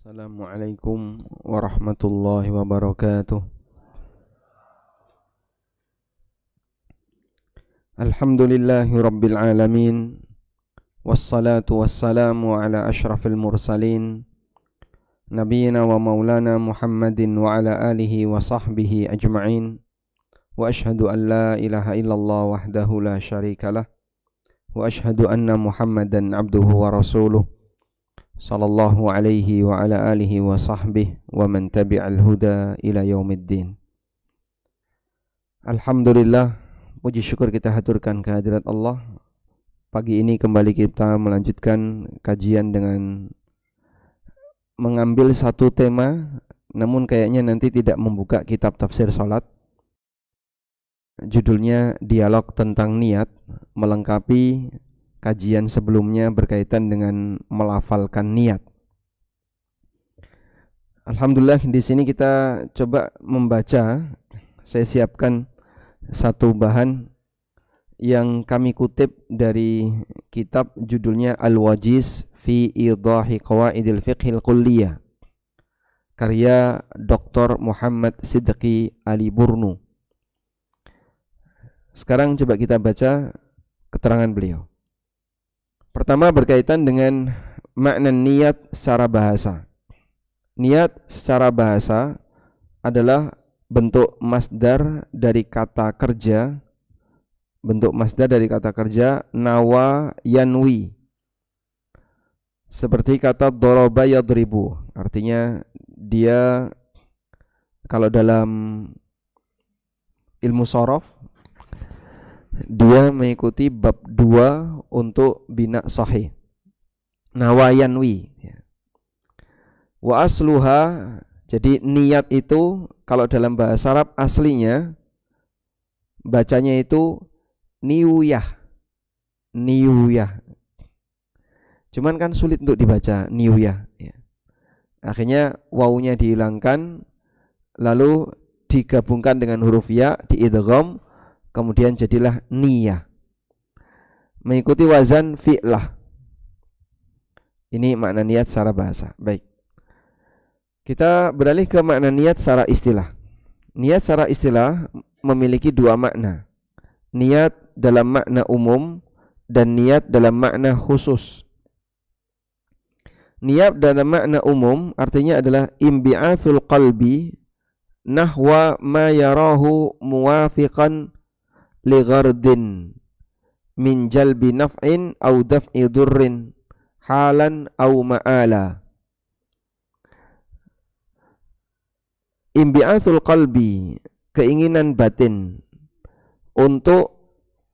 Assalamualaikum warahmatullahi wabarakatuh. Alhamdulillahi rabbil alamin. Wassalatu wassalamu ala ashrafil mursalin Nabiina wa maulana Muhammadin wa ala alihi wa sahbihi ajma'in. Wa ashhadu an la ilaha illallah wahdahu la syarikalah. Wa ashhadu anna Muhammadan abduhu wa rasuluh sallallahu alaihi wa ala alihi wa sahbihi wa man tabi'al huda ila yaumiddin. Alhamdulillah, puji syukur kita haturkan kehadirat Allah. Pagi ini kembali kita melanjutkan kajian dengan mengambil satu tema, namun kayaknya nanti tidak membuka kitab tafsir salat. Judulnya Dialog tentang Niat, melengkapi kajian sebelumnya berkaitan dengan melafalkan niat. Alhamdulillah, di sini kita coba membaca. Saya siapkan satu bahan yang kami kutip dari kitab judulnya Al-Wajiz fi Idahi Qawaidil Fiqhil Kulliyah, karya Dr. Muhammad Siddiqi Ali Burnu. Sekarang coba kita baca keterangan beliau. Pertama, berkaitan dengan makna niat secara bahasa. Niat secara bahasa adalah bentuk masdar dari kata kerja. Bentuk masdar dari kata kerja nawa yanwi. Seperti kata doroba yadribu. Artinya dia, kalau dalam ilmu shorof, dia mengikuti bab 2 untuk bina sahih. Nawayanwi. Wa asluha, jadi niat itu kalau dalam bahasa Arab aslinya bacanya itu niuyah. Niuyah. Cuman kan sulit untuk dibaca niuyah. Akhirnya wawunya dihilangkan, lalu digabungkan dengan huruf ya, diidgham, kemudian jadilah niyah, mengikuti wazan fi'lah. Ini makna niat secara bahasa. Baik, kita beralih ke makna niat secara istilah. Niat secara istilah memiliki dua makna. Niat dalam makna umum dan niat dalam makna khusus. Niat dalam makna umum artinya adalah imbi'atsul qalbi nahwa ma yarahu muwafiqan li ghardin min jalbi naf'in au daf'i durrin halan au ma'ala. Imbi'athul qalbi, keinginan batin untuk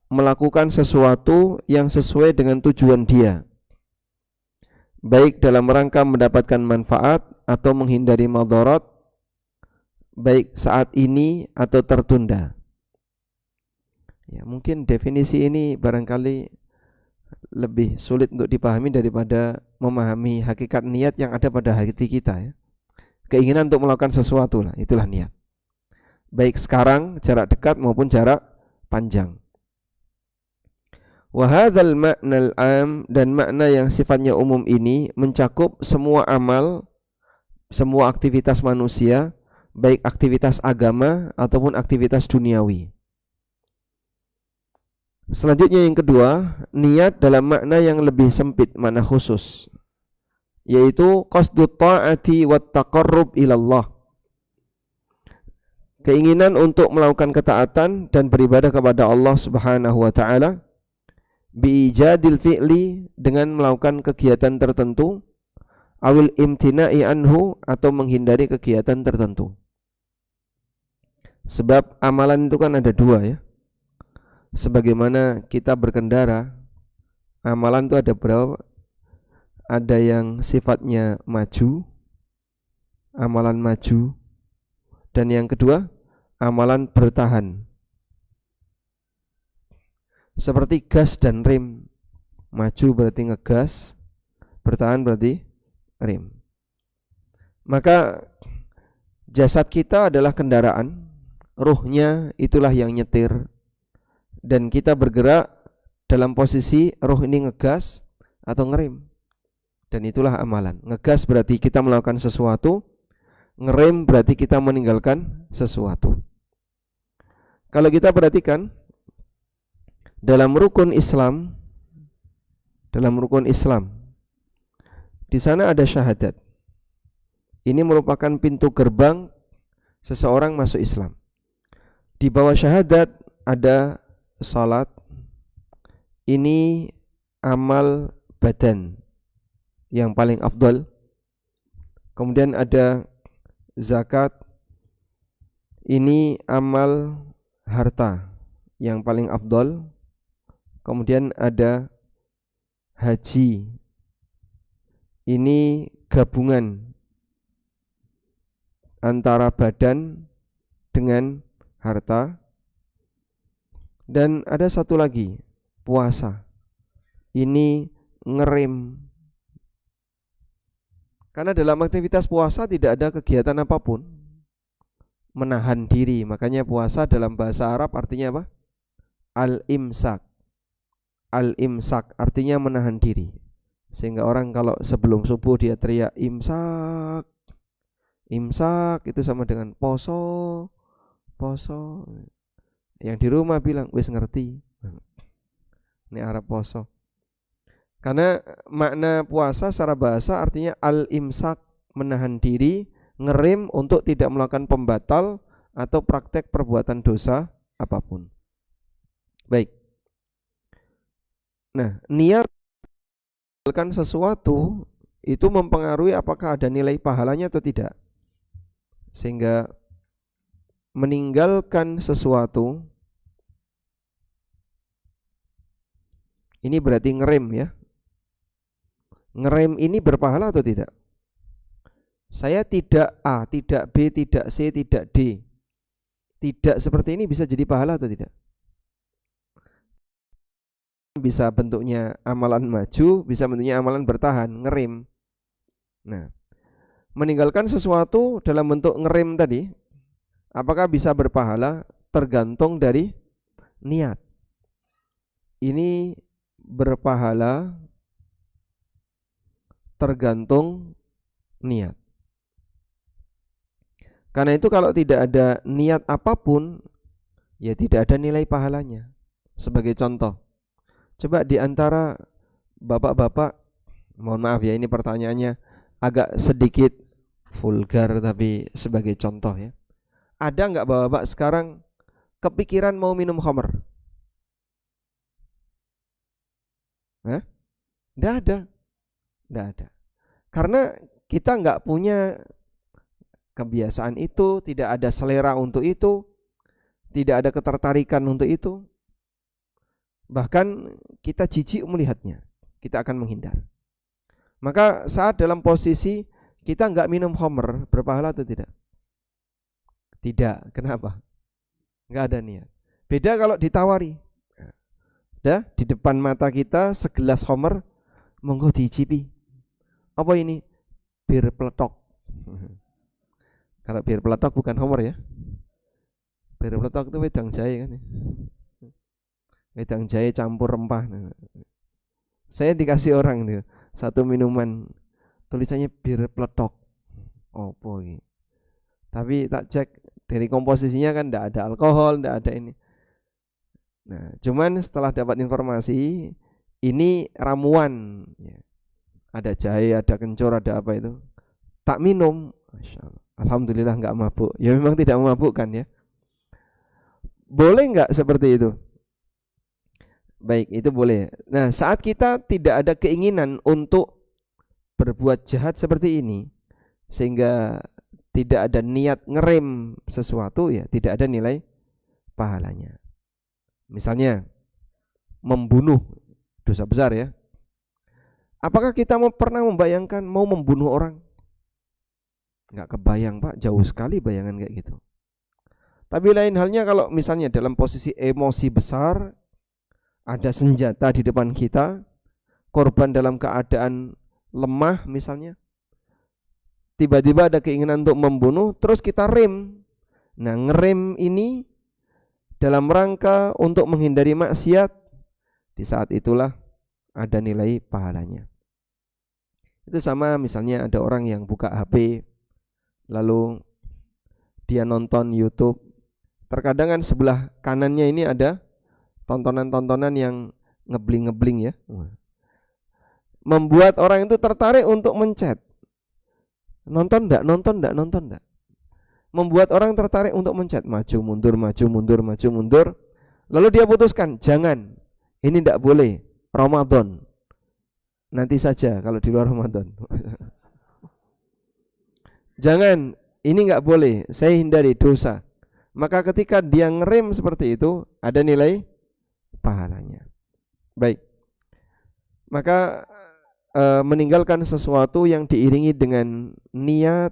melakukan sesuatu yang sesuai dengan tujuan dia, baik dalam rangka mendapatkan manfaat atau menghindari madarat, baik saat ini atau tertunda. Ya, mungkin definisi ini barangkali lebih sulit untuk dipahami daripada memahami hakikat niat yang ada pada hati kita, ya. Keinginan untuk melakukan sesuatu lah, itulah niat. Baik sekarang, jarak dekat maupun jarak panjang. Wa hadzal ma'nal 'am, dan makna yang sifatnya umum ini mencakup semua amal, semua aktivitas manusia, baik aktivitas agama ataupun aktivitas duniawi. Selanjutnya yang kedua, niat dalam makna yang lebih sempit, makna khusus, yaitu qasdut ta'ati wat taqarrub ilallah, keinginan untuk melakukan ketaatan dan beribadah kepada Allah Subhanahu wa taala, biijadil fi'li, dengan melakukan kegiatan tertentu, awil imtina'i anhu, atau menghindari kegiatan tertentu. Sebab amalan itu kan ada dua, ya. Sebagaimana kita berkendara, amalan itu ada berapa? Ada yang sifatnya maju, amalan maju, dan yang kedua amalan bertahan. Seperti gas dan rem. Maju berarti ngegas, bertahan berarti rem. Maka jasad kita adalah kendaraan, ruhnya itulah yang nyetir, dan kita bergerak dalam posisi roh ini ngegas atau ngerem. Dan itulah amalan. Ngegas berarti kita melakukan sesuatu, ngerem berarti kita meninggalkan sesuatu. Kalau kita perhatikan dalam rukun Islam, di sana ada syahadat. Ini merupakan pintu gerbang seseorang masuk Islam. Di bawah syahadat ada salat. Ini amal badan yang paling afdal. Kemudian ada zakat. Ini amal harta yang paling afdal. Kemudian ada haji. Ini gabungan antara badan dengan harta. Dan ada satu lagi, puasa. Ini ngerem. Karena dalam aktivitas puasa tidak ada kegiatan apapun, menahan diri. Makanya puasa dalam bahasa Arab artinya apa? Al-imsak. Al-imsak artinya menahan diri. Sehingga orang kalau sebelum subuh dia teriak imsak, imsak itu sama dengan poso, poso. Yang di rumah bilang wis ngerti, ini Arab poso. Karena makna puasa secara bahasa artinya al-imsak, menahan diri, ngerem untuk tidak melakukan pembatal atau praktek perbuatan dosa apapun. Baik. Nah, niat meninggalkan sesuatu itu mempengaruhi apakah ada nilai pahalanya atau tidak. Sehingga meninggalkan sesuatu ini berarti ngerem ya. Ngerem ini berpahala atau tidak? Saya tidak A, tidak B, tidak C, tidak D. Tidak seperti ini bisa jadi pahala atau tidak? Bisa bentuknya amalan maju, bisa bentuknya amalan bertahan, ngerem. Nah, meninggalkan sesuatu dalam bentuk ngerem tadi, apakah bisa berpahala? Tergantung dari niat. Ini berpahala tergantung niat. Karena itu kalau tidak ada niat apapun, ya tidak ada nilai pahalanya. Sebagai contoh, coba di antara bapak-bapak, mohon maaf ya ini pertanyaannya agak sedikit vulgar tapi sebagai contoh ya. Ada enggak bapak-bapak sekarang kepikiran mau minum khamr? Hah? Enggak ada. Enggak ada. Karena kita enggak punya kebiasaan itu, tidak ada selera untuk itu, tidak ada ketertarikan untuk itu. Bahkan kita jijik melihatnya, kita akan menghindar. Maka saat dalam posisi kita enggak minum khamr, berpahala atau tidak? Tidak. Kenapa? Enggak ada niat. Beda kalau ditawari. Dah di depan mata kita segelas khamr, monggo diicipi. Apa ini? Bir peletok. Kalau bir peletok bukan khamr ya. Bir peletok itu wedang jahe kan ya. Wedang jahe campur rempah. Saya dikasih orang nih satu minuman tulisannya bir peletok. Opo iki? Tapi tak cek dari komposisinya kan enggak ada alkohol, enggak ada ini. Nah, cuman setelah dapat informasi ini ramuan ya. Ada jahe, ada kencur, ada apa itu. Tak minum. Masyaallah. Alhamdulillah enggak mabuk. Ya memang tidak memabukkan ya. Boleh enggak seperti itu? Baik, itu boleh. Nah, saat kita tidak ada keinginan untuk berbuat jahat seperti ini, sehingga tidak ada niat ngerem sesuatu, ya tidak ada nilai pahalanya. Misalnya membunuh, dosa besar ya. Apakah kita pernah membayangkan mau membunuh orang? Enggak kebayang Pak, jauh sekali bayangan kayak gitu. Tapi lain halnya kalau misalnya dalam posisi emosi besar, ada senjata di depan kita, korban dalam keadaan lemah misalnya, tiba-tiba ada keinginan untuk membunuh, terus kita rem. Nah, ngerem ini dalam rangka untuk menghindari maksiat, di saat itulah ada nilai pahalanya. Itu sama misalnya ada orang yang buka HP lalu dia nonton YouTube. Terkadang kan sebelah kanannya ini ada tontonan-tontonan yang ngebling-ngebling ya. Membuat orang itu tertarik untuk mencet. Nonton enggak, nonton enggak, nonton enggak. Membuat orang tertarik untuk mencet, maju mundur, maju mundur, maju mundur. Lalu dia putuskan, jangan. Ini enggak boleh. Ramadan. Nanti saja kalau di luar Ramadan. Jangan, ini enggak boleh. Saya hindari dosa. Maka ketika dia ngerem seperti itu, ada nilai pahalanya. Baik. Maka meninggalkan sesuatu yang diiringi dengan niat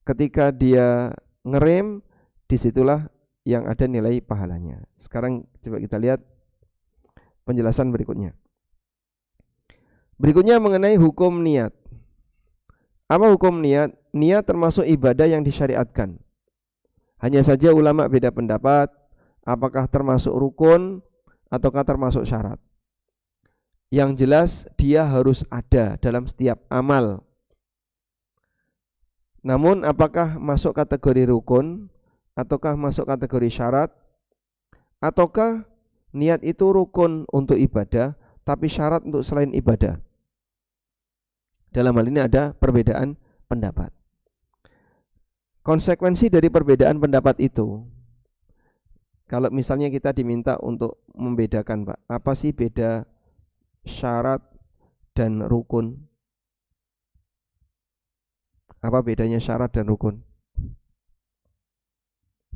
ketika dia ngerem, disitulah yang ada nilai pahalanya. Sekarang coba kita lihat penjelasan berikutnya. Berikutnya mengenai hukum niat. Apa hukum niat? Niat termasuk ibadah yang disyariatkan. Hanya saja ulama beda pendapat, apakah termasuk rukun ataukah termasuk syarat. Yang jelas dia harus ada dalam setiap amal. Namun apakah masuk kategori rukun ataukah masuk kategori syarat, ataukah niat itu rukun untuk ibadah tapi syarat untuk selain ibadah. Dalam hal ini ada perbedaan pendapat. Konsekuensi dari perbedaan pendapat itu, kalau misalnya kita diminta untuk membedakan, Pak, apa sih beda syarat dan rukun? Apa bedanya syarat dan rukun?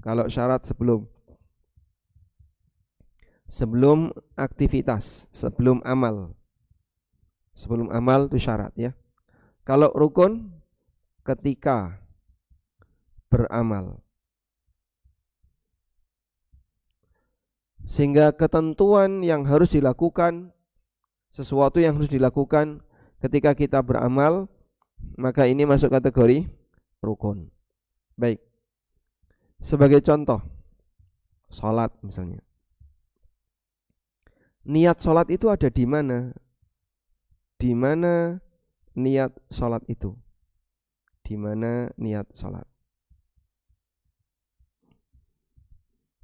Kalau syarat sebelum aktivitas, sebelum amal. Sebelum amal itu syarat ya. Kalau rukun ketika beramal. Sehingga ketentuan yang harus dilakukan, sesuatu yang harus dilakukan ketika kita beramal, maka ini masuk kategori rukun. Baik. Sebagai contoh, sholat misalnya. Niat sholat itu ada di mana? Di mana niat sholat itu? Di mana niat sholat?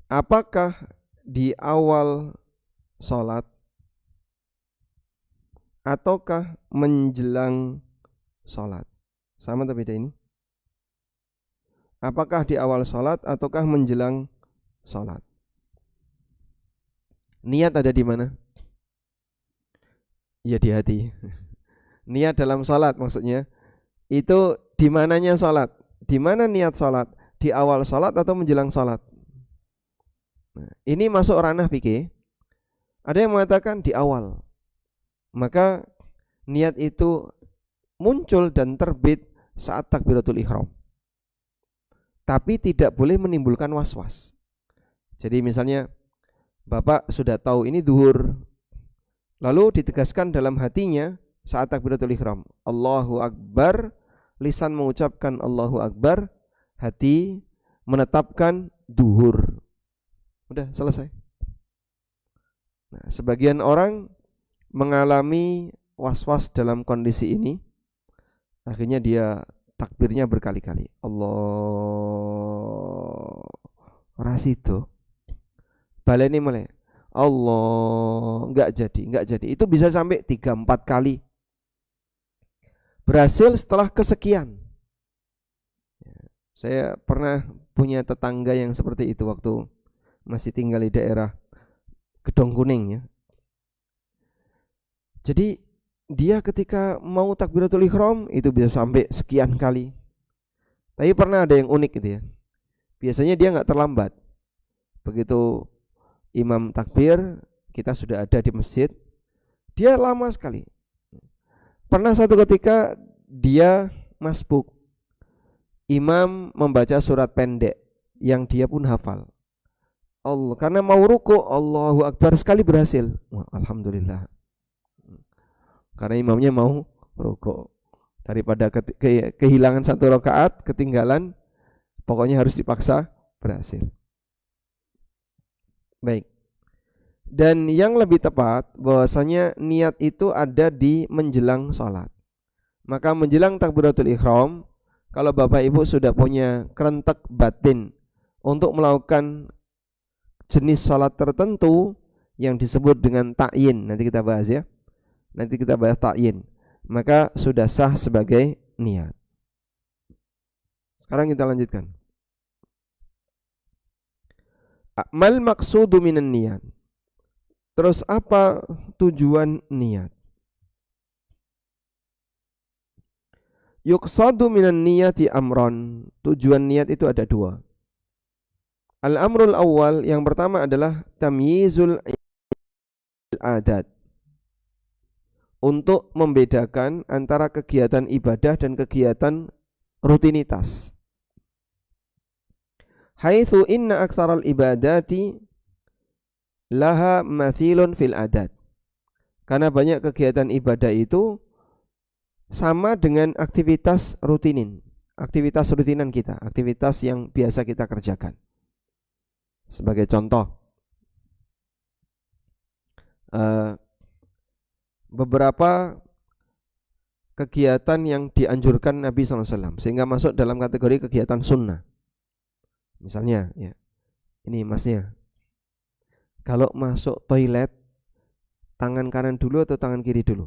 Apakah di awal sholat ataukah menjelang sholat? Sama atau beda ini? Apakah di awal sholat ataukah menjelang sholat? Niat ada di mana? Ya di hati. Niat dalam sholat maksudnya. Itu di mananya sholat? Di mana niat sholat? Di awal sholat atau menjelang sholat? Nah, ini masuk ranah fikih. Ada yang mengatakan di awal. Maka niat itu muncul dan terbit saat takbiratul ihram. Tapi tidak boleh menimbulkan was-was. Jadi misalnya Bapak sudah tahu ini zuhur, lalu ditegaskan dalam hatinya saat takbiratul ihram, Allahu Akbar, lisan mengucapkan Allahu Akbar, hati menetapkan zuhur. Udah selesai. Nah, sebagian orang mengalami was-was dalam kondisi ini, akhirnya dia takbirnya berkali-kali. Allah rasido. Baleni mulai. Allah enggak jadi. Itu bisa sampai 3-4 kali. Berhasil setelah kesekian. Saya pernah punya tetangga yang seperti itu waktu masih tinggal di daerah Gedong Kuning ya. Jadi dia ketika mau takbiratul ihram itu bisa sampai sekian kali. Tapi pernah ada yang unik gitu ya. Biasanya dia enggak terlambat. Begitu imam takbir, kita sudah ada di masjid, dia lama sekali. Pernah satu ketika dia masbuk, imam membaca surat pendek yang dia pun hafal. Allah, karena mau ruku, Allahu Akbar sekali berhasil. Wah, alhamdulillah. Karena imamnya mau ruku. Daripada kehilangan satu rakaat, ketinggalan, pokoknya harus dipaksa berhasil. Baik. Dan yang lebih tepat bahwasanya niat itu ada di menjelang sholat. Maka menjelang takbiratul ihram, kalau Bapak Ibu sudah punya kerentek batin untuk melakukan jenis sholat tertentu yang disebut dengan ta'yin, nanti kita bahas ya. Nanti kita bahas ta'yin. Maka sudah sah sebagai niat. Sekarang kita lanjutkan. Mal maqsudu minan niat. Terus apa tujuan niat? Yuqsadu minan niyati amron. Tujuan niat itu ada dua. Al-amrul awal, yang pertama adalah tamyizul adat. Untuk membedakan antara kegiatan ibadah dan kegiatan rutinitas. Haitsu inna aktsaral ibadati laha mathilun fil adat. Karena banyak kegiatan ibadah itu sama dengan aktivitas rutinan kita, aktivitas yang biasa kita kerjakan. Sebagai contoh, beberapa kegiatan yang dianjurkan Nabi SAW sehingga masuk dalam kategori kegiatan sunnah. Misalnya, ya, ini masnya, kalau masuk toilet, tangan kanan dulu atau tangan kiri dulu?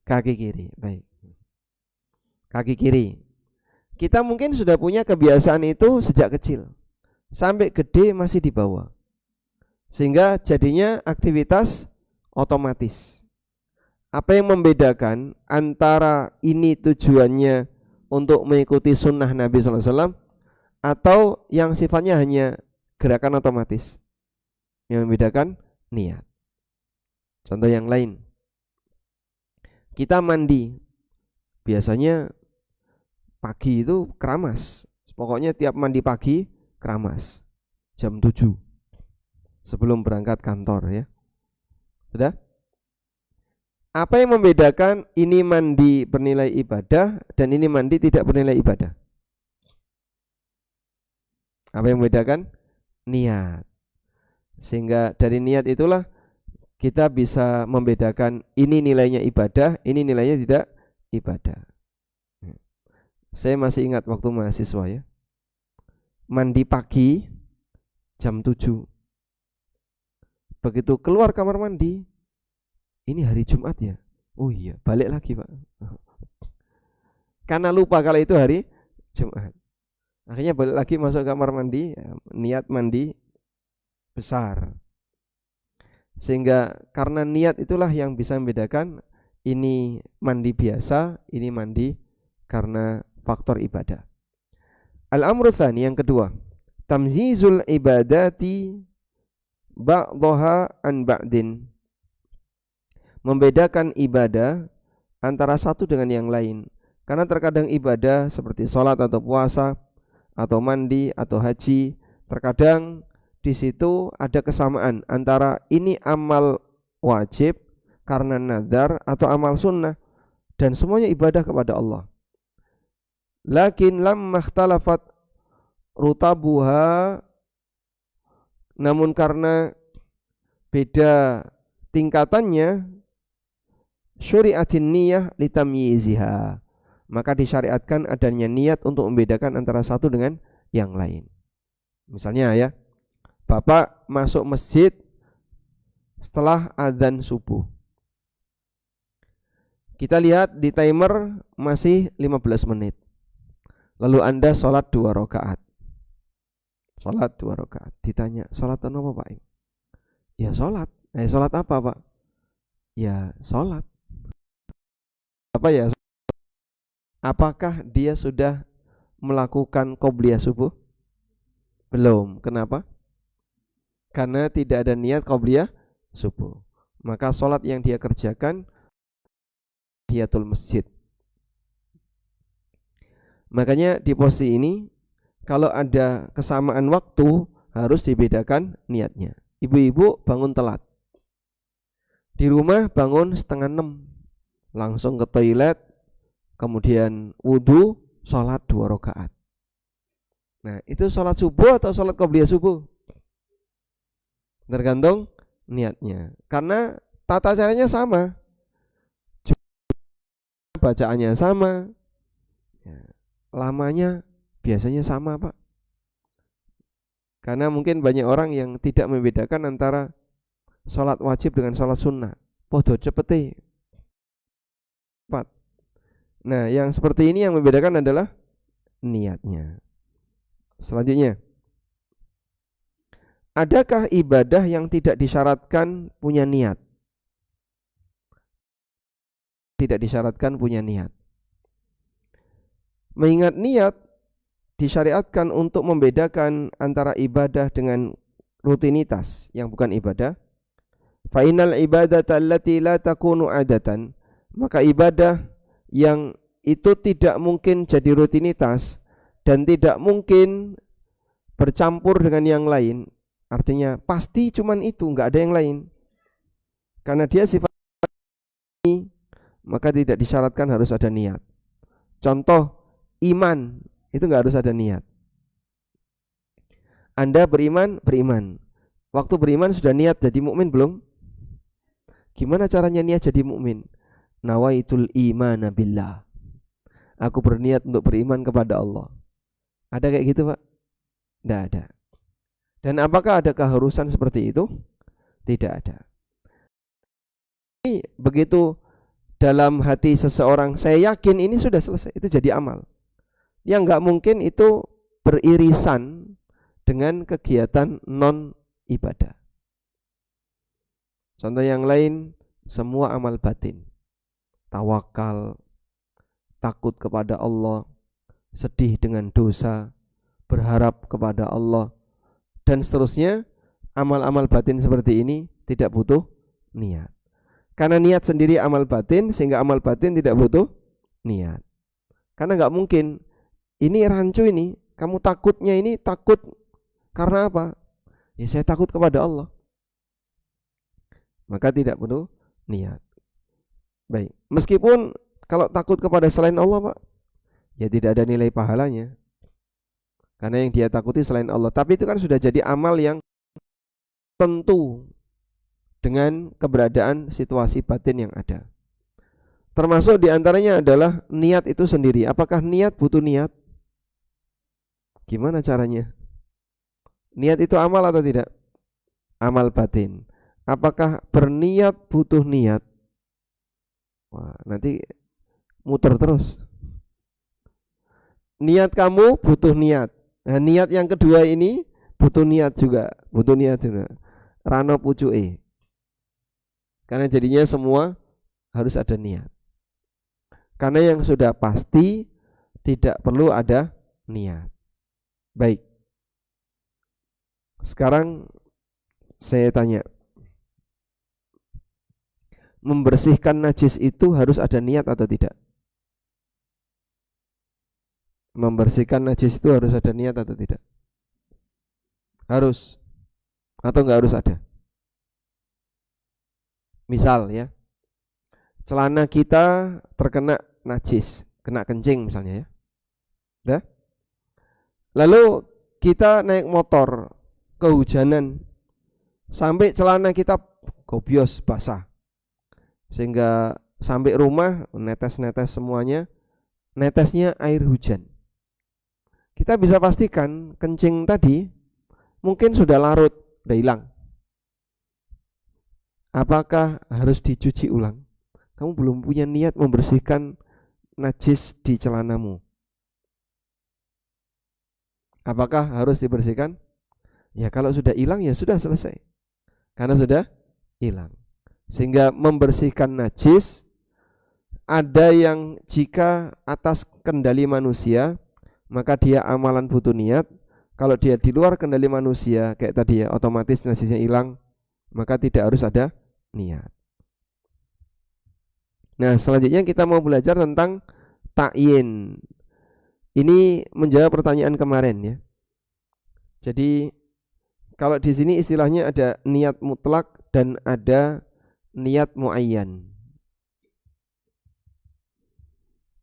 Kaki kiri, baik. Kaki kiri. Kita mungkin sudah punya kebiasaan itu sejak kecil, sampai gede masih dibawa. Sehingga jadinya aktivitas otomatis. Apa yang membedakan antara ini tujuannya untuk mengikuti sunnah Nabi SAW atau yang sifatnya hanya gerakan otomatis? Yang membedakan niat. Contoh yang lain, kita mandi, biasanya pagi itu keramas. Pokoknya tiap mandi pagi keramas jam 7 sebelum berangkat kantor, ya. Sudah? Apa yang membedakan ini mandi bernilai ibadah dan ini mandi tidak bernilai ibadah? Apa yang membedakan? Niat. Sehingga dari niat itulah kita bisa membedakan ini nilainya ibadah, ini nilainya tidak ibadah. Saya masih ingat waktu mahasiswa, ya. Mandi pagi jam 7. Begitu keluar kamar mandi, ini hari Jumat ya? Oh iya, balik lagi Pak. Karena lupa kalau itu hari Jumat. Akhirnya balik lagi masuk kamar mandi, niat mandi besar. Sehingga karena niat itulah yang bisa membedakan ini mandi biasa, ini mandi karena faktor ibadah. Al-amru tsani, yang kedua, tamyizul ibadati ba'daha an ba'din. Membedakan ibadah antara satu dengan yang lain. Karena terkadang ibadah seperti sholat atau puasa atau mandi atau haji, terkadang di situ ada kesamaan antara ini amal wajib karena nazar atau amal sunnah, dan semuanya ibadah kepada Allah. Lakin lamma ikhtalafat rutabuha, namun karena beda tingkatannya, syuri'atin niyah litamyiziha, maka disyariatkan adanya niat untuk membedakan antara satu dengan yang lain. Misalnya, ya, Bapak masuk masjid setelah adzan subuh. Kita lihat di timer masih 15 menit. Lalu Anda sholat 2 rakaat. Sholat 2 rakaat. Ditanya, sholat apa Pak? Ya sholat. Sholat apa Pak? Ya sholat. Apa ya? Apakah dia sudah melakukan qobliyah subuh? Belum. Kenapa? Karena tidak ada niat qobliyah subuh. Maka sholat yang dia kerjakan tahiyatul masjid. Makanya di posisi ini, kalau ada kesamaan waktu harus dibedakan niatnya. Ibu-ibu bangun telat, di rumah bangun setengah 6, langsung ke toilet, kemudian wudhu, sholat 2 rakaat. Nah, itu sholat subuh atau sholat qobliyah subuh? Tergantung niatnya. Karena tata caranya sama, bacaannya sama, ya, lamanya biasanya sama, Pak. Karena mungkin banyak orang yang tidak membedakan antara sholat wajib dengan sholat sunnah. Podo cepete. Nah, yang seperti ini yang membedakan adalah niatnya. Selanjutnya, adakah ibadah yang tidak disyaratkan punya niat? Tidak disyaratkan punya niat. Mengingat niat disyariatkan untuk membedakan antara ibadah dengan rutinitas yang bukan ibadah. Fa innal ibadata allati la takunu adatan, maka ibadah yang itu tidak mungkin jadi rutinitas dan tidak mungkin bercampur dengan yang lain, artinya pasti cuman itu, enggak ada yang lain. Karena dia sifat ini, maka tidak disyaratkan harus ada niat. Contoh, iman itu enggak harus ada niat. Anda beriman. Waktu beriman sudah niat jadi mukmin belum? Gimana caranya niat jadi mukmin? Nawaitul imana billah. Aku berniat untuk beriman kepada Allah. Ada kayak gitu, Pak? Tidak ada. Dan apakah ada keharusan seperti itu? Tidak ada. Ini begitu dalam hati seseorang, saya yakin ini sudah selesai, itu jadi amal. Yang enggak mungkin itu beririsan dengan kegiatan non ibadah. Contoh yang lain, semua amal batin, tawakal, takut kepada Allah, sedih dengan dosa, berharap kepada Allah, dan seterusnya. Amal-amal batin seperti ini tidak butuh niat. Karena niat sendiri amal batin, sehingga amal batin tidak butuh niat. Karena nggak mungkin, ini rancu ini, kamu takutnya ini takut karena apa? Ya saya takut kepada Allah. Maka tidak perlu niat. Baik, meskipun kalau takut kepada selain Allah, Pak, ya tidak ada nilai pahalanya. Karena yang dia takuti selain Allah. Tapi itu kan sudah jadi amal yang tentu dengan keberadaan situasi batin yang ada. Termasuk diantaranya adalah niat itu sendiri. Apakah niat butuh niat? Gimana caranya? Niat itu amal atau tidak? Amal batin. Apakah berniat butuh niat? Wah, nanti muter terus. Niat kamu butuh niat. Nah, niat yang kedua ini butuh niat juga. Butuh niat juga. Rano pucuke. Karena jadinya semua harus ada niat. Karena yang sudah pasti tidak perlu ada niat. Baik. Sekarang saya tanya, membersihkan najis itu harus ada niat atau tidak? Membersihkan najis itu harus ada niat atau tidak? Harus. Atau enggak harus ada? Misal ya, celana kita terkena najis, kena kencing misalnya ya. Dah? Lalu kita naik motor, kehujanan, sampai celana kita gobios basah, sehingga sampai rumah netes-netes semuanya, netesnya air hujan. Kita bisa pastikan kencing tadi mungkin sudah larut, sudah hilang. Apakah harus dicuci ulang? Kamu belum punya niat membersihkan najis di celanamu. Apakah harus dibersihkan? Ya kalau sudah hilang ya sudah selesai. Karena sudah hilang. Sehingga membersihkan najis ada yang jika atas kendali manusia, maka dia amalan butuh niat. Kalau dia di luar kendali manusia kayak tadi ya, otomatis najisnya hilang, maka tidak harus ada niat. Nah, selanjutnya kita mau belajar tentang ta'yin. Ini menjawab pertanyaan kemarin ya. Jadi kalau di sini istilahnya ada niat mutlak dan ada niat muayyan.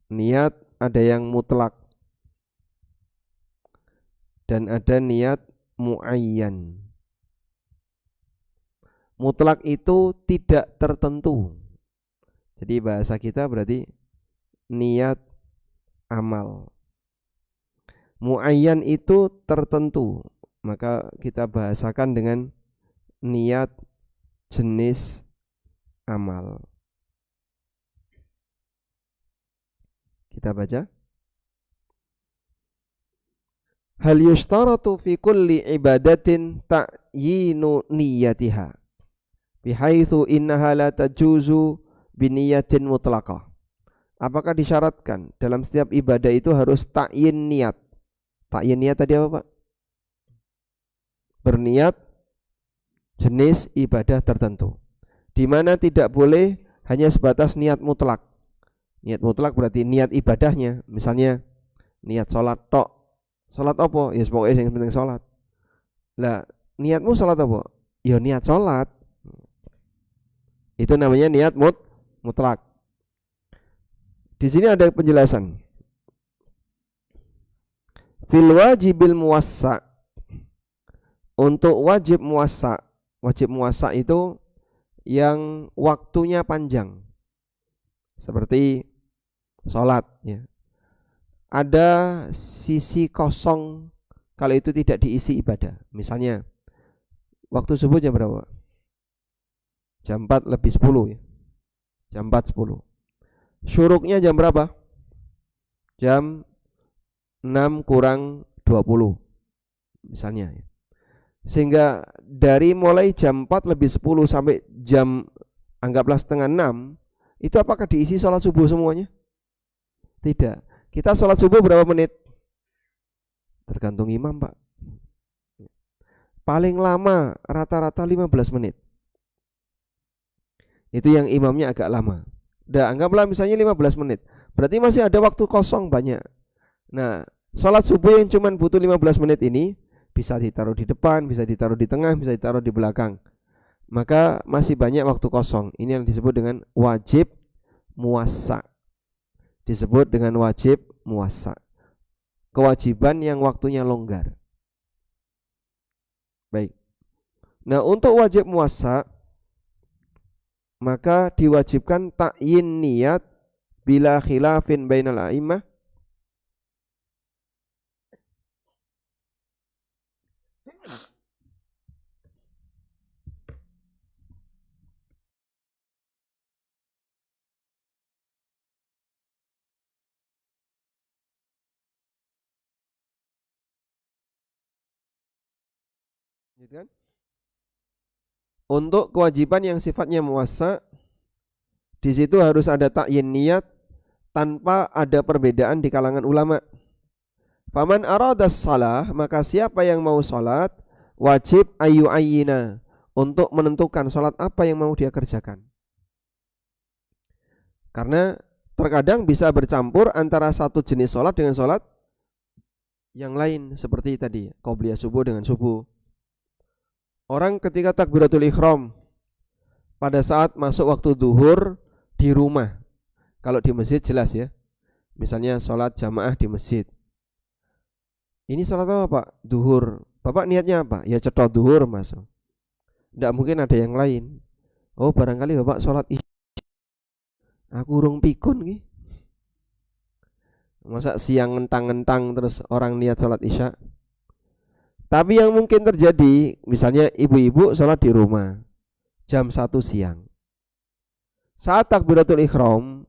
Niat ada yang mutlak dan ada niat muayyan. Mutlak itu tidak tertentu. Jadi bahasa kita berarti niat amal. Muayyan itu tertentu, maka kita bahasakan dengan niat jenis amal. Kita baca. Hal yushtaratu fi kulli ibadatin ta'yinu niyatiha bihaitsu innaha la tajuzu biniyatin mutlaqah. Apakah disyaratkan dalam setiap ibadah itu harus ta'yin niat? Ta'yin niat tadi apa, Pak? Berniat jenis ibadah tertentu, di mana tidak boleh hanya sebatas niat mutlak. Niat mutlak berarti niat ibadahnya, misalnya niat sholat tok. Sholat apa? Ya pokoknya yang penting sholat. Lah, niatmu sholat apa? Ya niat sholat. Itu namanya niat mutlak. Di sini ada penjelasan. Fil wajibil muwassa. Untuk wajib muwassa. Wajib muwassa itu yang waktunya panjang. Seperti sholat ya. Ada sisi kosong kalau itu tidak diisi ibadah. Misalnya waktu subuh jam berapa? Jam 4 lebih 10 ya. Jam 4.10. Syuruknya jam berapa? Jam 6 kurang 20 misalnya ya. Sehingga dari mulai jam 4 lebih 10 sampai jam anggaplah setengah 6, itu apakah diisi sholat subuh semuanya? Tidak. Kita sholat subuh berapa menit? Tergantung imam, Pak. Paling lama rata-rata 15 menit. Itu yang imamnya agak lama. Udah anggaplah misalnya 15 menit. Berarti masih ada waktu kosong banyak. Nah, sholat subuh yang cuma butuh 15 menit ini bisa ditaruh di depan, bisa ditaruh di tengah, bisa ditaruh di belakang. Maka masih banyak waktu kosong. Ini yang disebut dengan wajib muwassa. Disebut dengan wajib muwassa. Kewajiban yang waktunya longgar. Baik. Nah, untuk wajib muwassa maka diwajibkan ta'yin niat bila khilafin bainal a'immah. Gitu kan? Untuk kewajiban yang sifatnya muwassa, di situ harus ada ta'yin niat tanpa ada perbedaan di kalangan ulama. Faman aradas salah, maka siapa yang mau salat wajib ayu ayyina, untuk menentukan salat apa yang mau dia kerjakan. Karena terkadang bisa bercampur antara satu jenis salat dengan salat yang lain, seperti tadi qobliyah subuh dengan subuh. Orang ketika takbiratul ihram pada saat masuk waktu zuhur di rumah. Kalau di masjid jelas ya. Misalnya sholat jamaah di masjid. Ini sholat apa, Pak? Zuhur. Bapak niatnya apa? Ya cetok zuhur masuk. Tidak mungkin ada yang lain. Oh, barangkali Bapak sholat isya. Aku urung pikun nih. Masa siang ngentang-ngentang terus orang niat sholat isya. Tapi yang mungkin terjadi, misalnya ibu-ibu sholat di rumah jam 1 siang. Saat takbiratul ihram,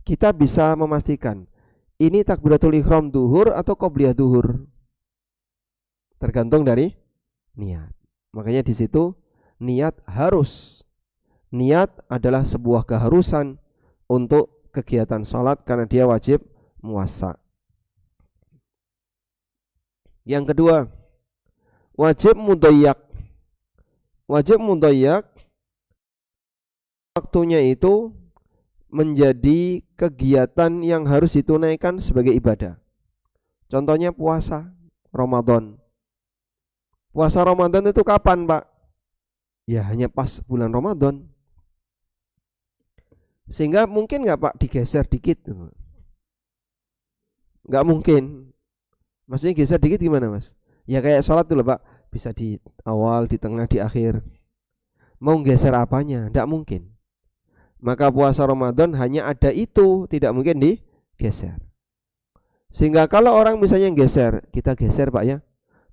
kita bisa memastikan ini takbiratul ihram duhur atau qobliyah duhur. Tergantung dari niat. Makanya di situ niat harus. Niat adalah sebuah keharusan untuk kegiatan sholat karena dia wajib muwassa. Yang kedua, wajib mudayyak. Wajib mudayyak waktunya itu menjadi kegiatan yang harus ditunaikan sebagai ibadah. Contohnya puasa Ramadan. Puasa Ramadan itu kapan, Pak? Ya hanya pas bulan Ramadan. Sehingga mungkin nggak, Pak, digeser dikit? Nggak mungkin. Maksudnya geser dikit gimana, Mas? Ya kayak sholat dulu, Pak. Bisa di awal, di tengah, di akhir. Mau geser apanya? Tidak mungkin. Maka puasa Ramadan hanya ada itu, tidak mungkin digeser. Sehingga kalau orang misalnya geser, kita geser Pak ya,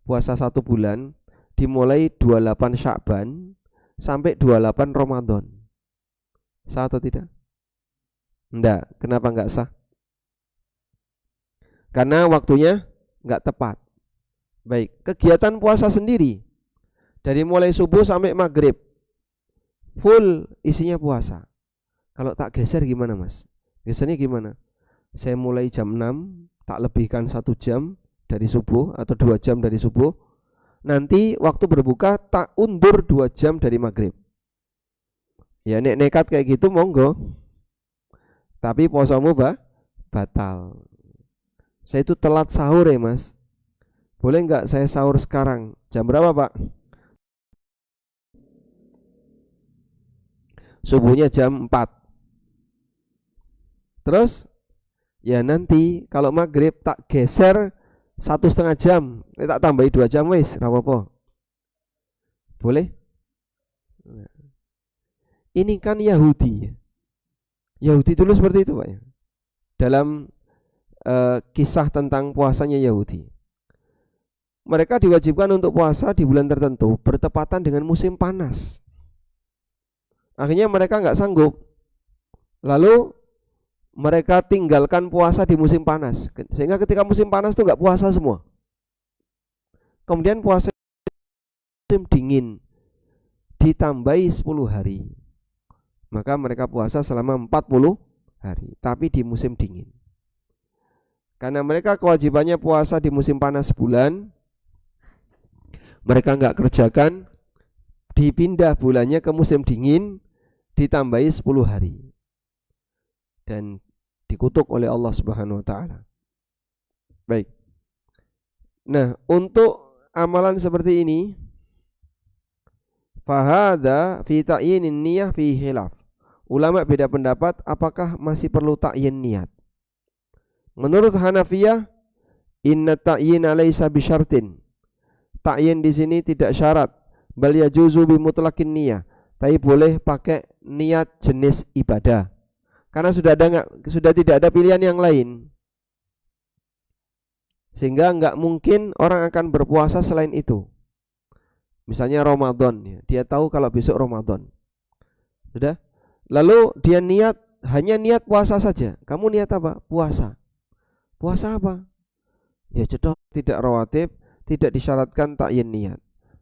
puasa 1 bulan dimulai 28 Sya'ban sampai 28 Ramadan. Sah atau tidak? Enggak. Kenapa enggak sah? Karena waktunya enggak tepat. Baik, kegiatan puasa sendiri dari mulai subuh sampai maghrib full isinya puasa. Kalau tak geser gimana Mas? Gesernya gimana? Saya mulai jam 6, tak lebihkan 1 jam dari subuh atau 2 jam dari subuh. Nanti waktu berbuka tak undur 2 jam dari maghrib. Ya nek nekat kayak gitu monggo. Tapi puasamu batal. Saya itu telat sahur ya Mas. Boleh enggak saya sahur sekarang? Jam berapa Pak? Subuhnya jam 4. Terus ya nanti kalau maghrib tak geser 1,5 jam, tak tambahi 2 jam wis, ora apa-apa. Boleh? Ini kan Yahudi. Yahudi dulu seperti itu Pak ya. Dalam kisah tentang puasanya Yahudi. Mereka diwajibkan untuk puasa di bulan tertentu bertepatan dengan musim panas. Akhirnya mereka enggak sanggup. Lalu mereka tinggalkan puasa di musim panas, sehingga ketika musim panas itu enggak puasa semua. Kemudian puasa musim dingin ditambahi 10 hari. Maka mereka puasa selama 40 hari, tapi di musim dingin. Karena mereka kewajibannya puasa di musim panas sebulan, mereka enggak kerjakan, dipindah bulannya ke musim dingin, ditambahi 10 hari. Dan dikutuk oleh Allah Subhanahu wa taala. Baik. Nah, untuk amalan seperti ini fahada fi ta'yinin niyah fi khilaf. Ulama beda pendapat apakah masih perlu ta'yin niat. Menurut Hanafiyah, inna ta'yina laisa bisyartin. Ta'yin di sini tidak syarat, bal yajuzu bi mutlaqin niyah. Tapi boleh pakai niat jenis ibadah. Karena sudah tidak ada pilihan yang lain. Sehingga enggak mungkin orang akan berpuasa selain itu. Misalnya Ramadan, dia tahu kalau besok Ramadan. Sudah? Lalu dia hanya niat puasa saja. Kamu niat apa? Puasa. Puasa apa? Ya cedok, tidak rawatib, tidak disyaratkan ta'yin niat.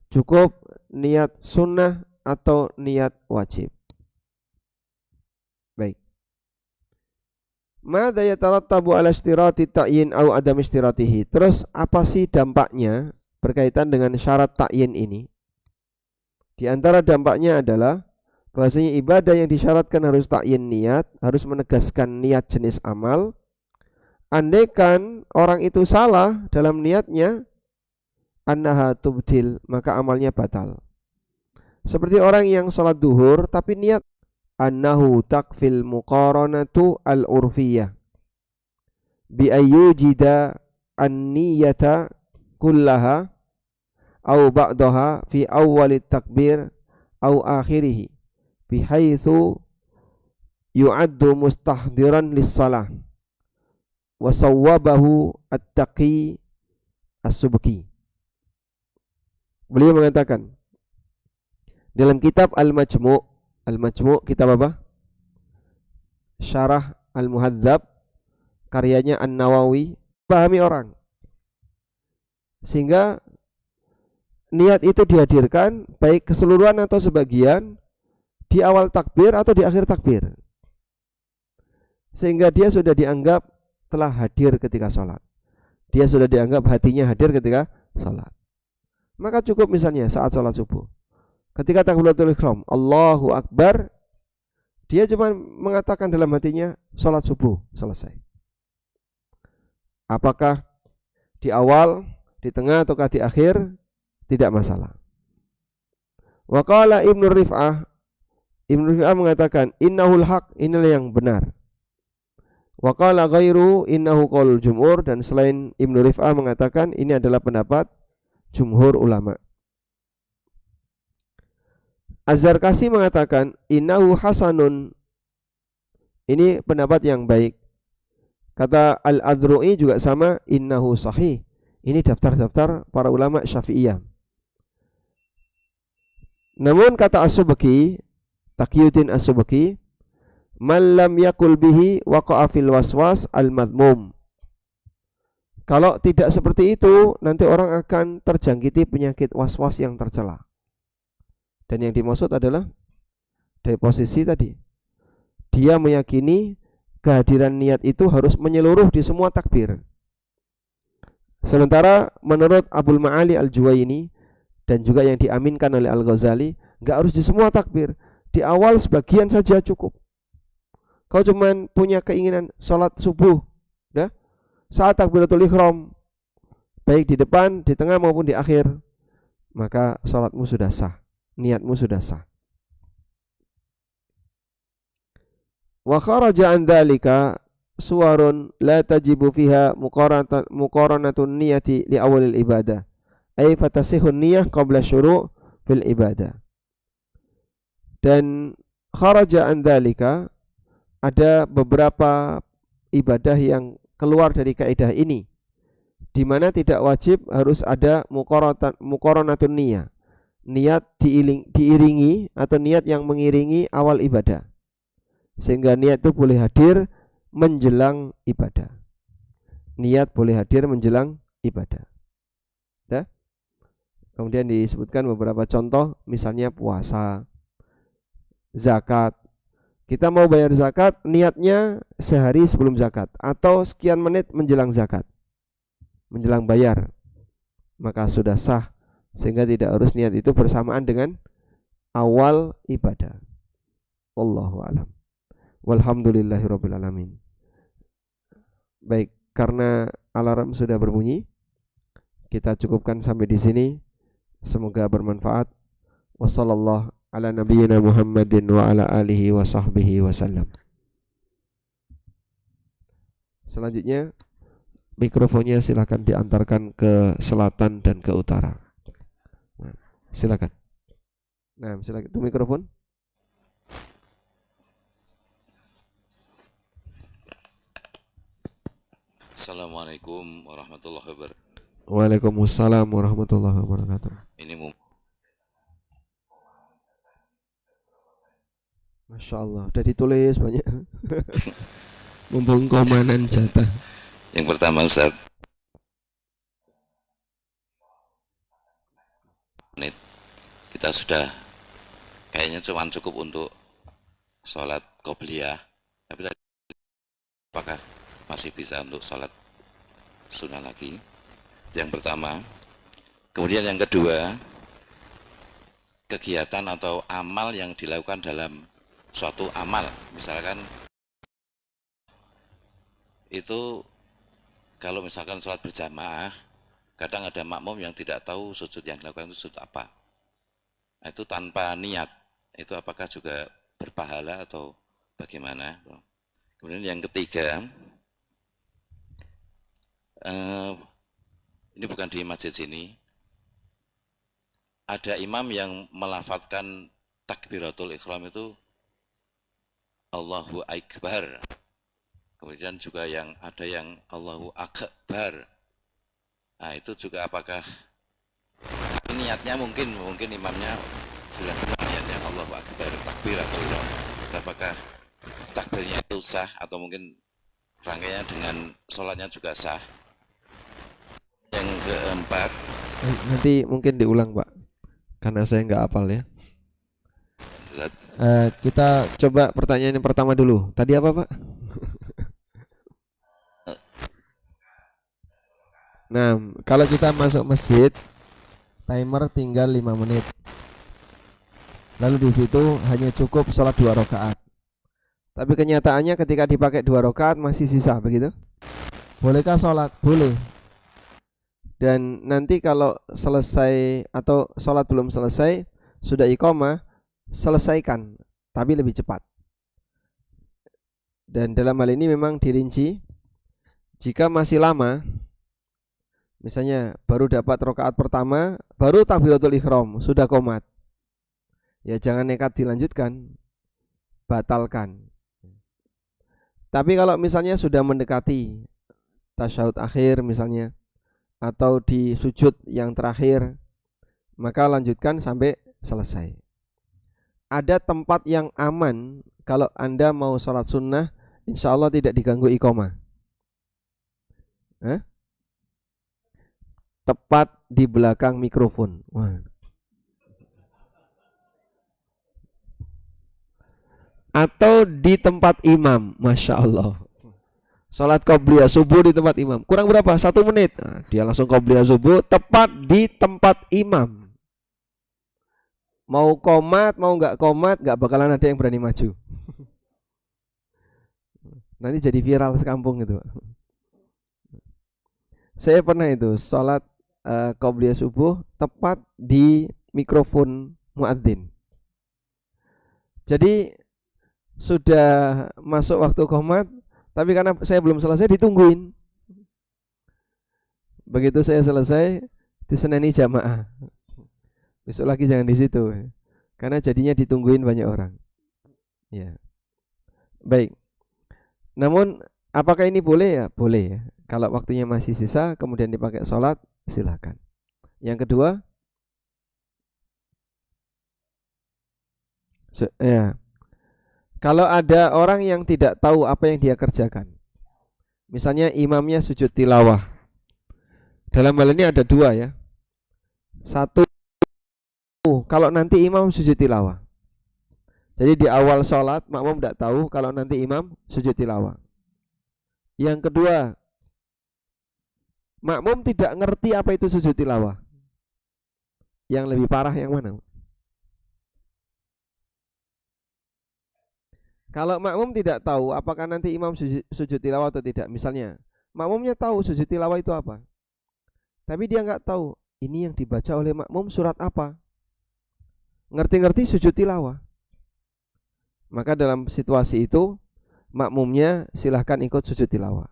Cukup niat sunnah atau niat wajib. Baik. Madza yatarattabu ala istirati ta'yin au adam istiratihi. Terus apa sih dampaknya berkaitan dengan syarat ta'yin ini? Di antara dampaknya adalah bahwasanya ibadah yang disyaratkan harus ta'yin niat, harus menegaskan niat jenis amal. Andaikan orang itu salah dalam niatnya, annaha tubtil, maka amalnya batal. Seperti orang yang sholat duhur tapi niat annahu takfil muqaranatu al-urfiyah bi ayyujida an-niyata kullaha au ba'daha fi awwalit takbir au akhirih bihaitsu yu'addu mustahdiran lis-shalah wa sawwabahu at-taqi as-subki. Beliau mengatakan dalam kitab Al-Majmu' kitab apa? Syarah Al-Muhadzab karyanya An-Nawawi, pahami orang. Sehingga niat itu dihadirkan baik keseluruhan atau sebagian di awal takbir atau di akhir takbir. Sehingga dia sudah dianggap telah hadir ketika sholat. Dia sudah dianggap hatinya hadir ketika sholat. Maka cukup misalnya saat sholat subuh, ketika takbiratul ihram, Allahu Akbar, dia cuma mengatakan dalam hatinya sholat subuh selesai. Apakah di awal, di tengah, ataukah di akhir, tidak masalah. Wa qala Ibnu Rif'ah mengatakan innahul haq, inilah yang benar. Wa qala ghairu innahu qaulul jumhur, dan selain Ibnu Rif'ah mengatakan ini adalah pendapat jumhur ulama. Az-Zarkasi mengatakan innahu hasanun, ini pendapat yang baik. Kata Al-Adru'i juga sama, innahu sahih. Ini daftar-daftar para ulama Syafi'iyah. Namun kata As-Subki, Taqiyuddin As-Subki, man lam yakul bihi waqa'a fil waswas al-madmum. Kalau tidak seperti itu, nanti orang akan terjangkiti penyakit waswas yang tercela. Dan yang dimaksud adalah dari posisi tadi, dia meyakini kehadiran niat itu harus menyeluruh di semua takbir. Sementara menurut Abul Ma'ali Al-Juwaini dan juga yang diaminkan oleh Al-Ghazali, enggak harus di semua takbir. Di awal sebagian saja cukup. Kau cuman punya keinginan sholat subuh, dah, saat takbiratul ihram, baik di depan, di tengah maupun di akhir, maka sholatmu sudah sah, niatmu sudah sah. Wa kharaja an dzalika suwarun la tajibu fiha muqaranatun niyati li awalil ibadah, ay fatasihun niyah qabla syuru' fil ibadah. Dan kharaja an dzalika, ada beberapa ibadah yang keluar dari kaidah ini, di mana tidak wajib harus ada muqaranatun niyah, niat diiringi atau niat yang mengiringi awal ibadah, sehingga niat itu boleh hadir menjelang ibadah. Niat boleh hadir menjelang ibadah. Ya? Kemudian disebutkan beberapa contoh, misalnya puasa, zakat. Kita mau bayar zakat, niatnya sehari sebelum zakat atau sekian menit menjelang zakat, menjelang bayar, maka sudah sah, sehingga tidak harus niat itu bersamaan dengan awal ibadah. Wallahu a'lam. Walhamdulillahirabbil alamin. Baik, karena alarm sudah berbunyi, kita cukupkan sampai di sini. Semoga bermanfaat. Wassallallahu ala nabiyyina Muhammadin wa ala alihi wa sahbihi wasallam. Selanjutnya mikrofonnya silakan diantarkan ke selatan dan ke utara. Silakan. Nah, silakan itu mikrofon. Assalamualaikum warahmatullahi wabarakatuh. Waalaikumsalam warahmatullahi wabarakatuh. Ini Masya Allah, udah ditulis banyak. Mumpung komanan jatah. yang pertama Ustaz, menit kita sudah kayaknya cuma cukup untuk sholat qobliyah, tapi tadi apakah masih bisa untuk sholat sunnah lagi? Yang pertama. Kemudian yang kedua, kegiatan atau amal yang dilakukan dalam suatu amal, misalkan itu kalau misalkan sholat berjamaah, kadang ada makmum yang tidak tahu sujud yang dilakukan itu sujud apa. Itu tanpa niat, itu apakah juga berpahala atau bagaimana? Kemudian yang ketiga, ini bukan di masjid sini, ada imam yang melafadzkan takbiratul ihram itu Allahu Akbar. Kemudian juga ada yang Allahu Akbar. Nah, itu juga apakah niatnya mungkin imamnya sudah niatnya Allahu Akbar, takbiratul ihram. Apakah takbirnya itu sah atau mungkin rangkaiannya dengan sholatnya juga sah? Yang keempat, nanti mungkin diulang Pak, karena saya nggak hafal ya. Kita coba pertanyaan yang pertama dulu. Tadi apa Pak? Nah, kalau kita masuk masjid, timer tinggal 5 menit. Lalu di situ hanya cukup sholat 2 rakaat. Tapi kenyataannya ketika dipakai 2 rakaat masih sisa, begitu? Bolehkah sholat? Boleh. Dan nanti kalau selesai atau sholat belum selesai, sudah iqamah, selesaikan, tapi lebih cepat. Dan dalam hal ini memang dirinci, jika masih lama, misalnya baru dapat rakaat pertama, baru takbiratul ihram, sudah qomat, ya jangan nekat dilanjutkan, batalkan. Tapi kalau misalnya sudah mendekati tasyahud akhir misalnya, atau di sujud yang terakhir, maka lanjutkan sampai selesai. Ada tempat yang aman kalau Anda mau sholat sunnah, insya Allah tidak diganggu iqamah. Tepat di belakang mikrofon. Wah. Atau di tempat imam, masya Allah. Sholat qobliyah subuh di tempat imam. Kurang berapa? 1 menit. Nah, dia langsung qobliyah subuh tepat di tempat imam. Mau komat, mau nggak bakalan ada yang berani maju. Nanti jadi viral sekampung itu. Saya pernah itu sholat qobliyah subuh tepat di mikrofon muadzin. Jadi sudah masuk waktu qomat, tapi karena saya belum selesai ditungguin. Begitu saya selesai, diseneni jamaah. Besok lagi jangan di situ, karena jadinya ditungguin banyak orang. Ya, baik. Namun apakah ini boleh ya? Boleh ya. Kalau waktunya masih sisa, kemudian dipakai sholat, silakan. Yang kedua, ya, kalau ada orang yang tidak tahu apa yang dia kerjakan, misalnya imamnya sujud tilawah. Dalam hal ini ada 2 ya. 1, kalau nanti imam sujud tilawah. Jadi di awal sholat makmum tidak tahu kalau nanti imam sujud tilawah. Yang kedua, makmum tidak ngerti apa itu sujud tilawah. Yang lebih parah yang mana? Kalau makmum tidak tahu apakah nanti imam sujud tilawah atau tidak. Misalnya makmumnya tahu sujud tilawah itu apa, tapi dia nggak tahu ini yang dibaca oleh makmum surat apa. Ngerti-ngerti sujud tilawah, maka dalam situasi itu makmumnya silahkan ikut sujud tilawah.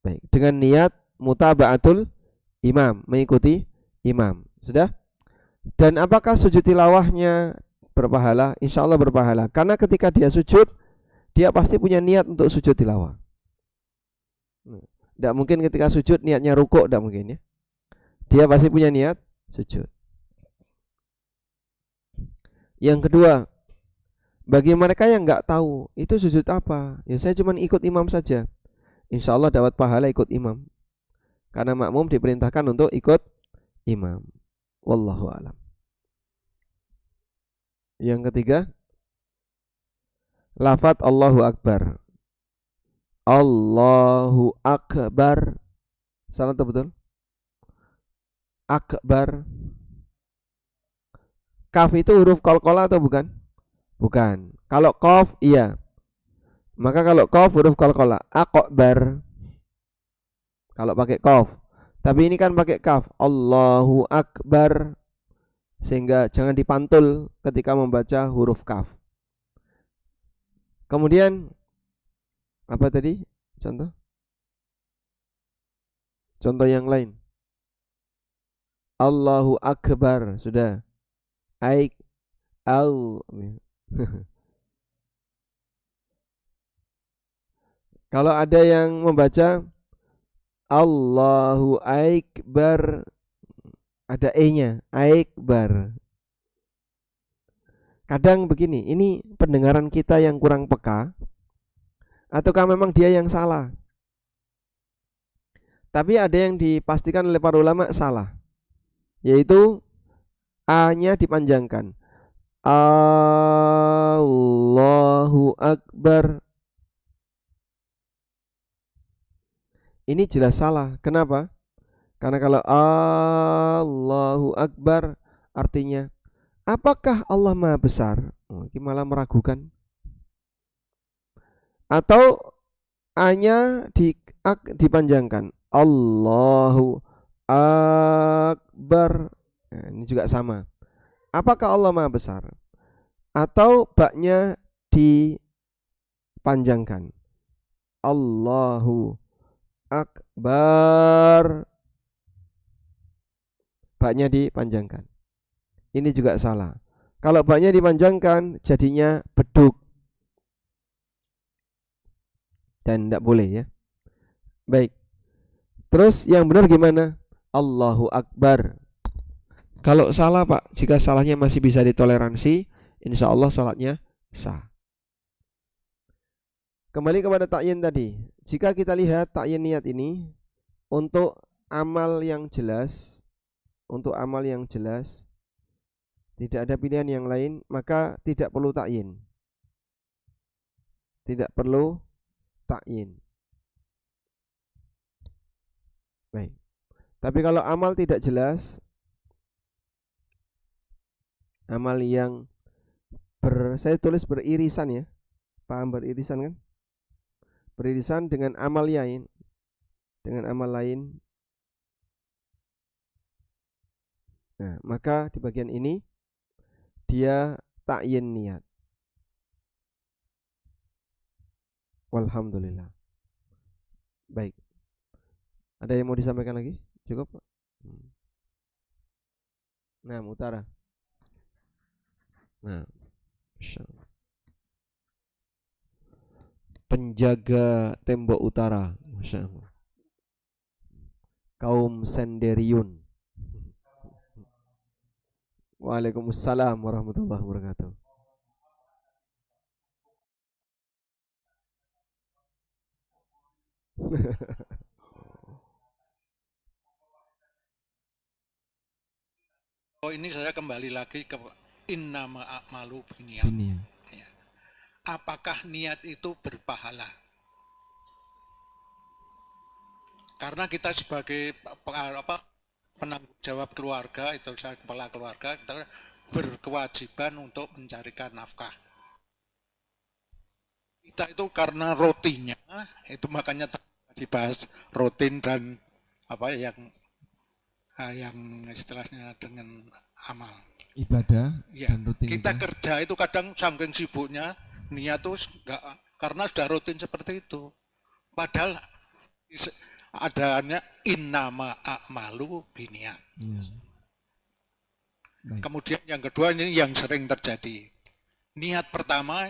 Baik, dengan niat mutaba'atul imam, mengikuti imam. Sudah? Dan apakah sujud tilawahnya berpahala? Insya Allah berpahala. Karena ketika dia sujud, dia pasti punya niat untuk sujud tilawah. Tidak mungkin ketika sujud niatnya rukuk, tidak mungkin ya. Dia pasti punya niat sujud. Yang kedua, bagi mereka yang nggak tahu itu sujud apa, ya saya cuma ikut imam saja. Insya Allah dapat pahala ikut imam. Karena makmum diperintahkan untuk ikut imam. Wallahu a'lam. Yang ketiga, lafadz Allahu Akbar. Allahu Akbar. Salah atau betul? Akbar. Kaf itu huruf qalqalah atau bukan? Bukan. Kalau qaf iya. Maka kalau qaf huruf qalqalah, akbar. Kalau pakai qaf. Tapi ini kan pakai kaf. Allahu Akbar. Sehingga jangan dipantul ketika membaca huruf kaf. Kemudian apa tadi? Contoh? Contoh yang lain. Allahu Akbar. Sudah. Kalau ada yang membaca Allahu Akbar, ada E-nya, Akbar. Kadang begini, ini pendengaran kita yang kurang peka, ataukah memang dia yang salah? Tapi ada yang dipastikan oleh para ulama salah, yaitu A-nya dipanjangkan. Allahu Akbar. Ini jelas salah. Kenapa? Karena kalau Allahu Akbar artinya apakah Allah Maha Besar? Ini malah meragukan. Atau A-nya dipanjangkan. Allahu Akbar. Nah, ini juga sama. Apakah Allah Maha Besar? Atau ba-nya dipanjangkan. Allahu Akbar. Ba-nya dipanjangkan. Ini juga salah. Kalau baknya dipanjangkan jadinya beduk. Dan tidak boleh ya. Baik. Terus yang benar gimana? Allahu Akbar. Kalau salah Pak, jika salahnya masih bisa ditoleransi, insya Allah salatnya sah. Kembali kepada takyin tadi. Jika kita lihat takyin niat ini untuk amal yang jelas, tidak ada pilihan yang lain, maka tidak perlu takyin. Tidak perlu takyin. Baik. Tapi kalau amal tidak jelas, amal yang saya tulis beririsan ya. Paham beririsan kan? Beririsan dengan amal lain. Nah, maka di bagian ini dia takyin niat. Walhamdulillah. Baik. Ada yang mau disampaikan lagi? Cukup, Pak? Nah, utara. Nah, penjaga tembok utara, Masya Allah. Kaum Senderiun. Waalaikumsalam warahmatullahi wabarakatuh. Oh, ini saya kembali lagi ke innama a'malu binniyat. Ya. Apakah niat itu berpahala? Karena kita sebagai penanggung jawab keluarga, itu saya kepala keluarga, kita berkewajiban untuk mencarikan nafkah. Kita itu karena rutinnya, itu makanya dibahas rutin dan apa yang istilahnya dengan amal Ibadah ya, dan rutinitas. Kita kerja itu kadang saking sibuknya niat tuh enggak, karena sudah rutin seperti itu. Padahal adanya innama a'malu binniyat. Ya. Kemudian yang kedua ini yang sering terjadi. Niat pertama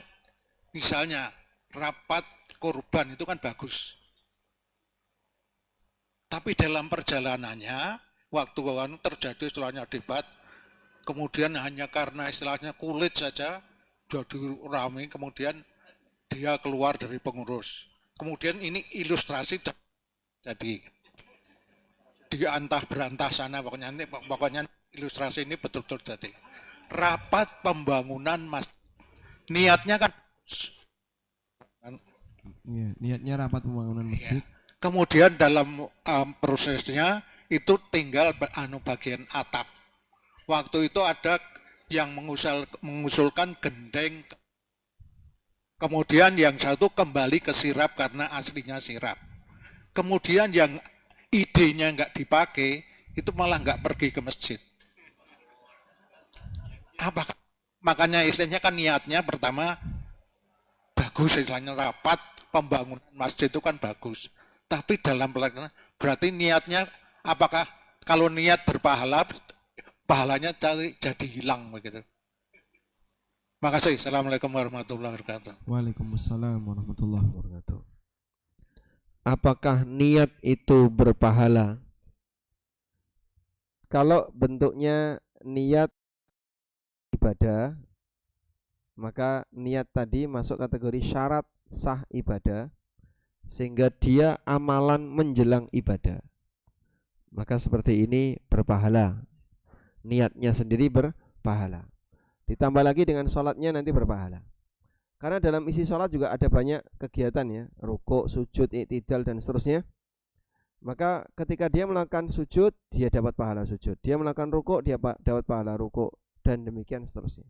misalnya rapat kurban itu kan bagus. Tapi dalam perjalanannya waktu terjadi istilahnya debat, kemudian hanya karena istilahnya kulit saja jadi ramai, kemudian dia keluar dari pengurus. Kemudian ini ilustrasi jadi diantah berantah sana, pokoknya ilustrasi ini betul-betul jadi rapat pembangunan masjid. Niatnya kan ya, niatnya rapat pembangunan masjid. Ya. Kemudian dalam prosesnya itu tinggal bagian atap. Waktu itu ada yang mengusulkan gendeng. Kemudian yang satu kembali ke sirap karena aslinya sirap. Kemudian yang idenya nggak dipakai, itu malah nggak pergi ke masjid. Apakah? Makanya istilahnya kan niatnya pertama bagus, istilahnya rapat pembangunan masjid itu kan bagus. Tapi dalam pelaksanaan berarti niatnya apakah kalau niat berpahala, pahalanya jadi hilang begitu. Makasih. Assalamualaikum warahmatullahi wabarakatuh. Waalaikumsalam warahmatullahi wabarakatuh. Apakah niat itu berpahala? Kalau bentuknya niat ibadah, maka niat tadi masuk kategori syarat sah ibadah, sehingga dia amalan menjelang ibadah. Maka seperti ini berpahala. Niatnya sendiri berpahala. Ditambah lagi dengan sholatnya nanti berpahala. Karena dalam isi sholat juga ada banyak kegiatan ya, rukuk, sujud, i'tidal dan seterusnya. Maka ketika dia melakukan sujud, dia dapat pahala sujud. Dia melakukan rukuk, dia dapat pahala rukuk, dan demikian seterusnya.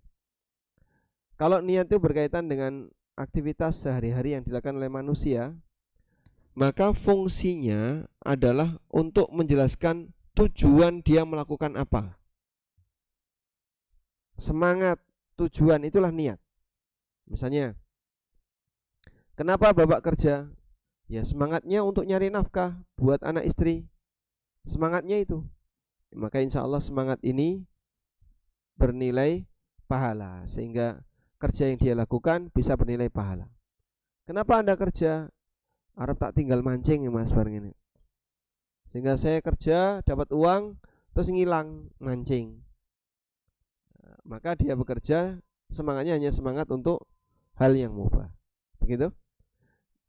Kalau niat itu berkaitan dengan aktivitas sehari-hari yang dilakukan oleh manusia, maka fungsinya adalah untuk menjelaskan tujuan dia melakukan apa. Semangat, tujuan itulah niat. Misalnya, kenapa Bapak kerja? Ya semangatnya untuk nyari nafkah buat anak istri. Semangatnya itu. Maka insya Allah semangat ini bernilai pahala, sehingga kerja yang dia lakukan bisa bernilai pahala. Kenapa Anda kerja? Arab tak tinggal mancing ya Mas bareng ini. Sehingga saya kerja dapat uang terus ngilang mancing. Maka dia bekerja semangatnya hanya semangat untuk hal yang mubah. Begitu?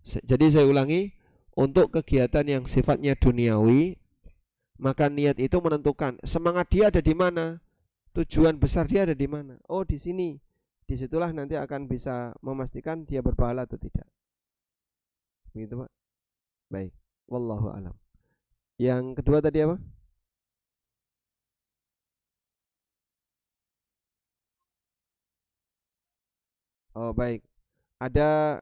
Jadi saya ulangi, untuk kegiatan yang sifatnya duniawi, maka niat itu menentukan semangat dia ada di mana, tujuan besar dia ada di mana. Oh, di sini. Disitulah nanti akan bisa memastikan dia berpahala atau tidak. Begitu Pak. Baik. Wallahu alam. Yang kedua tadi apa? Oh baik. Ada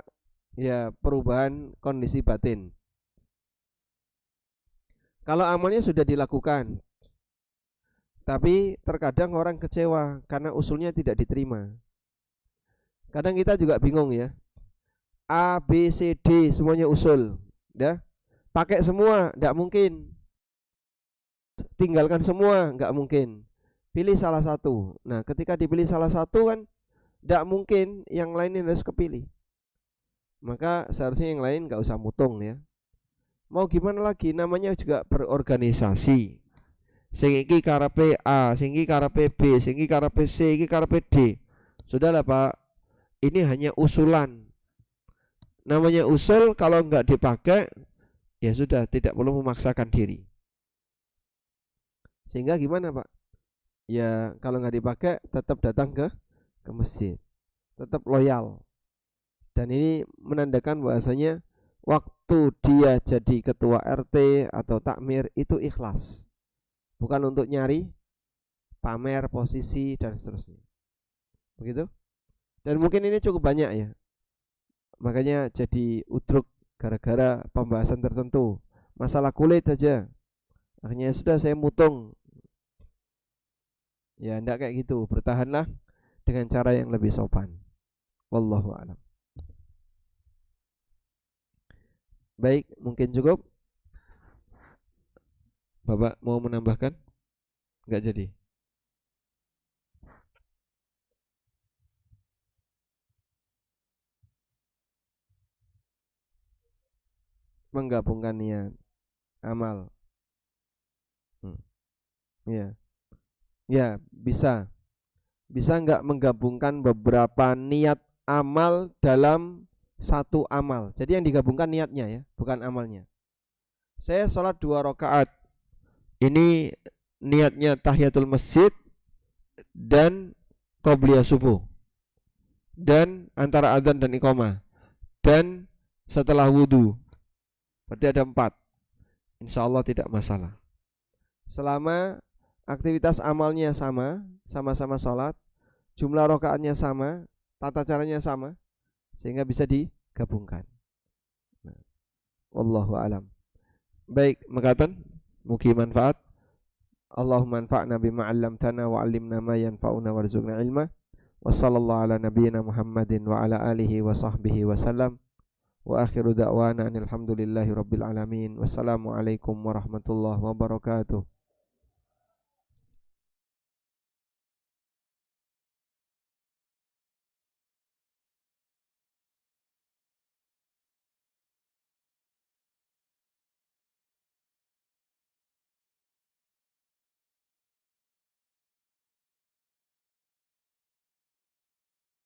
ya perubahan kondisi batin. Kalau amalnya sudah dilakukan, tapi terkadang orang kecewa karena usulnya tidak diterima. Kadang kita juga bingung ya. A, B, C, D semuanya usul, ya. Pakai semua, enggak mungkin. Tinggalkan semua, enggak mungkin. Pilih salah satu. Nah, ketika dipilih salah satu kan enggak mungkin yang lain harus kepilih. Maka seharusnya yang lain enggak usah mutung ya. Mau gimana lagi, namanya juga berorganisasi. Sing iki karepe A, sing iki karepe B, sing iki karepe C, iki karepe D. Sudahlah Pak, ini hanya usulan. Namanya usul, kalau enggak dipakai ya sudah, tidak perlu memaksakan diri. Sehingga gimana Pak? Ya kalau enggak dipakai tetap datang ke masjid, tetap loyal. Dan ini menandakan bahasanya waktu dia jadi ketua RT atau takmir itu ikhlas, bukan untuk nyari pamer posisi dan seterusnya. Begitu. Dan mungkin ini cukup banyak ya, makanya jadi udruk gara-gara pembahasan tertentu, masalah kulit aja akhirnya sudah saya mutung. Ya enggak kayak gitu, bertahanlah dengan cara yang lebih sopan. Wallahu a'lam. Baik, mungkin cukup. Bapak mau menambahkan? Enggak jadi. Menggabungkan niat amal. Ya. Ya, bisa. Bisa enggak menggabungkan beberapa niat amal dalam satu amal. Jadi yang digabungkan niatnya ya, bukan amalnya. Saya sholat 2 rakaat. Ini niatnya tahiyatul masjid dan qobliyah subuh. Dan antara adzan dan iqamah. Dan setelah wudu. Berarti ada 4. Insya Allah tidak masalah. Selama aktivitas amalnya sama, sama-sama sholat, jumlah rakaatnya sama, tata caranya sama, sehingga bisa digabungkan. Wallahu alam. Baik, mengatakan mugi manfaat. Allahumma anfa'na bima 'allamtana wa 'allimna ma yanfa'una warzuqna ilma. Wa sallallahu ala nabiyyina Muhammadin wa ala alihi wa sahbihi wa sallam. Wa akhiru da'wana alhamdulillahi rabbil alamin. Wassalamu alaikum warahmatullahi wabarakatuh.